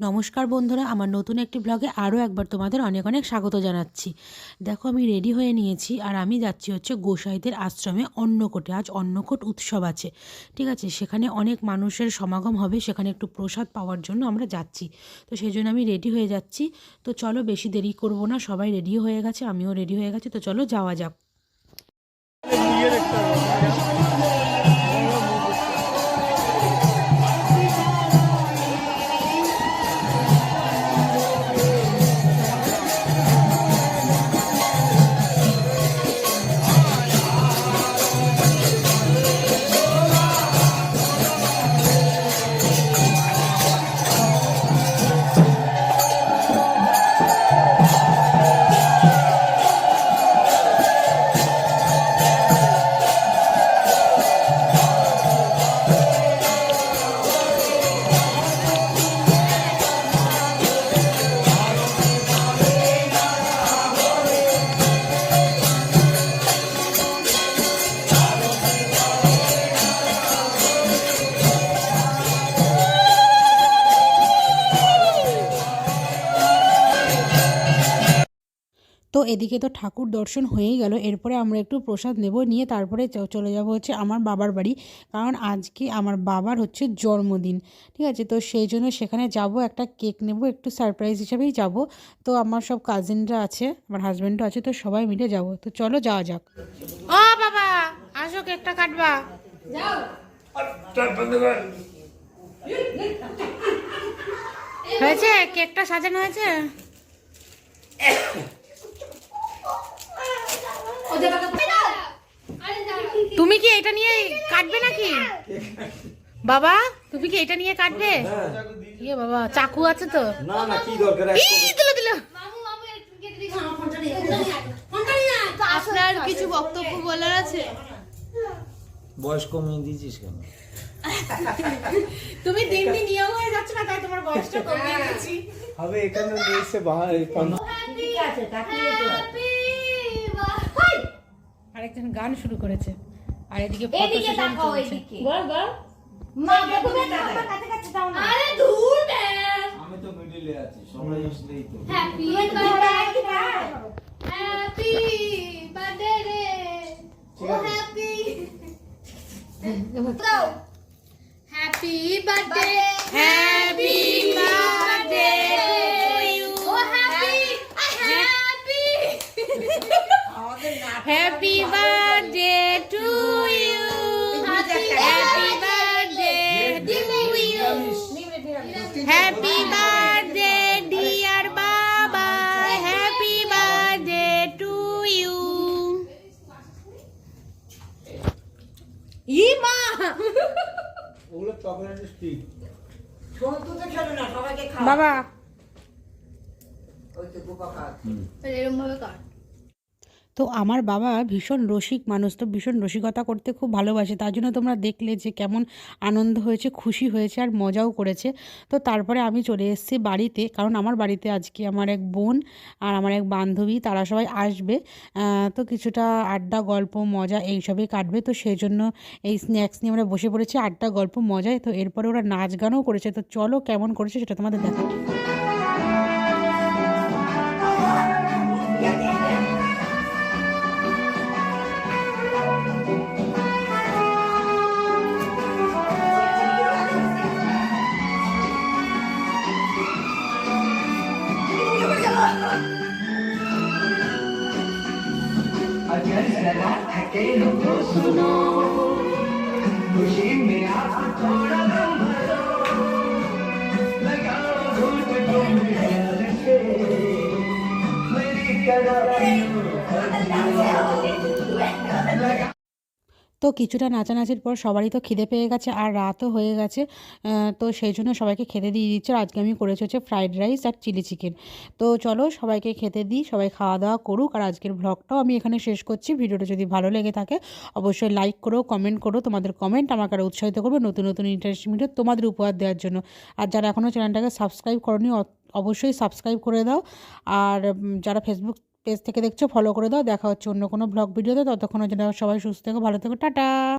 নমস্কার বন্ধুরা, আমার নতুন একটি ব্লগে আরও একবার তোমাদের অনেক অনেক স্বাগত জানাচ্ছি। দেখো, আমি রেডি হয়ে নিয়েছি আর আমি যাচ্ছি হচ্ছে গোসাইদের আশ্রমে অন্নকূটে। আজ অন্নকূট উৎসব আছে, ঠিক আছে? সেখানে অনেক মানুষের সমাগম হবে, সেখানে একটু প্রসাদ পাওয়ার জন্য আমরা যাচ্ছি। তো সেই জন্য আমি রেডি হয়ে যাচ্ছি। তো চলো, বেশি দেরি করব না, সবাই রেডি হয়ে গেছে, আমিও রেডি হয়ে গেছি। তো চলো যাওয়া যাক। তো এদিকে তো ঠাকুর দর্শন হয়েই গেল। এরপরে আমরা একটু প্রসাদ নেব, নিয়ে তারপরে চলে যাব হচ্ছে আমার বাবার বাড়ি, কারণ আজকে আমার বাবার হচ্ছে জন্মদিন, ঠিক আছে? তো সেই জন্য সেখানে যাব, একটা কেক নেব, একটু সারপ্রাইজ হিসাবেই যাব। তো আমার সব কাজিনরা আছে, আমার হাজব্যান্ডও আছে, তো সবাই মিলে যাব। তো চলো যাওয়া যাক। ও বাবা, আসো, কেকটা কাটবা। হয়েছে? কেকটা সাজানো হয়েছে? তুমি কি এটা নিয়ে কাটবে নাকি বাবা? তুমি কি এটা নিয়ে কাটবে? ইয়ে বাবা, চাকু আছে তো? না না, কি দরকার? আপনার কিছু বক্তব্য বলার আছে? বয়স কমিয়ে দিয়েছিস কেন? তুমি দিন দিন নিয়ম হয়ে যাচ্ছে না, তাই তোমার বয়সটা কমিয়ে দিয়েছি। হবে এখানে এসে বাহার ঠিক আছে, আরেকজন গান শুরু করেছে, আর এদিকে ফটো সেশন চলছে। বল বল, মা দেখো না, কাছে কাছে দাও না। আরে দূর রে, আমি তো মিডলে আছি, সবাই আসলেই তো হ্যাপি বার্থডে, হ্যাপি বার্থডে রে, ও হ্যাপি দাও, হ্যাপি বার্থডে, হ্যাপি বার্থডে ও happy happy happy birthday to you, happy birthday to you, happy birthday dear baba, happy birthday to you. ই মা, ওগুলো চকলেটের স্টিক। বাবা এরকম ভাবে কাট। তো আমার বাবা ভীষণ রসিক মানুষ, তো ভীষণ রসিকতা করতে খুব ভালোবাসে, তার জন্য তোমরা দেখলে যে কেমন আনন্দ হয়েছে, খুশি হয়েছে আর মজাও করেছে। তো তারপরে আমি চলে এসেছি বাড়িতে, কারণ আমার বাড়িতে আজকে আমার এক বোন আর আমার এক বান্ধবী, তারা সবাই আসবে। তো কিছুটা আড্ডা, গল্প, মজা এইসবই কাটবে। তো সেই জন্য এই স্ন্যাক্স নিয়ে আমরা বসে পড়েছি, আড্ডা, গল্প, মজায়। তো এরপরে ওরা নাচ গানও করেছে, তো চলো কেমন করেছে সেটা তোমাদের দেখাবো। अगर जरा थके हो तो सुनो, खुशी में आप थोड़ा दम भरो, लगाओ घूंट को प्यार से, मेरी कदम लगा। তো কিছুটা নাচানাচির পর সবারই তো খিদে পেয়ে গেছে আর রাতও হয়ে গেছে। তো সেই জন্য সবাইকে খেতে দিয়ে দিচ্ছে। আর আজকে আমি করেছি হচ্ছে ফ্রাইড রাইস আর চিলি চিকেন। তো চলো সবাইকে খেতে দিই, সবাই খাওয়া দাওয়া করুক। আর আজকের ব্লগটাও আমি এখানে শেষ করছি। ভিডিওটা যদি ভালো লেগে থাকে অবশ্যই লাইক করো, কমেন্ট করো। তোমাদের কমেন্ট আমাকে আরও উৎসাহিত করবে নতুন নতুন ইন্টারেস্টিং ভিডিও তোমাদের উপহার দেওয়ার জন্য। আর যারা এখনও চ্যানেলটাকে সাবস্ক্রাইব করোনি অবশ্যই সাবস্ক্রাইব করে দাও। আর যারা ফেসবুক পেজ থেকে দেখছো ফলো করে দাও। দেখা হচ্ছে অন্য কোনো ব্লগ ভিডিওতে। ততক্ষণের জন্য সবাই সুস্থ থেকো, ভালো থেকো, টাটা।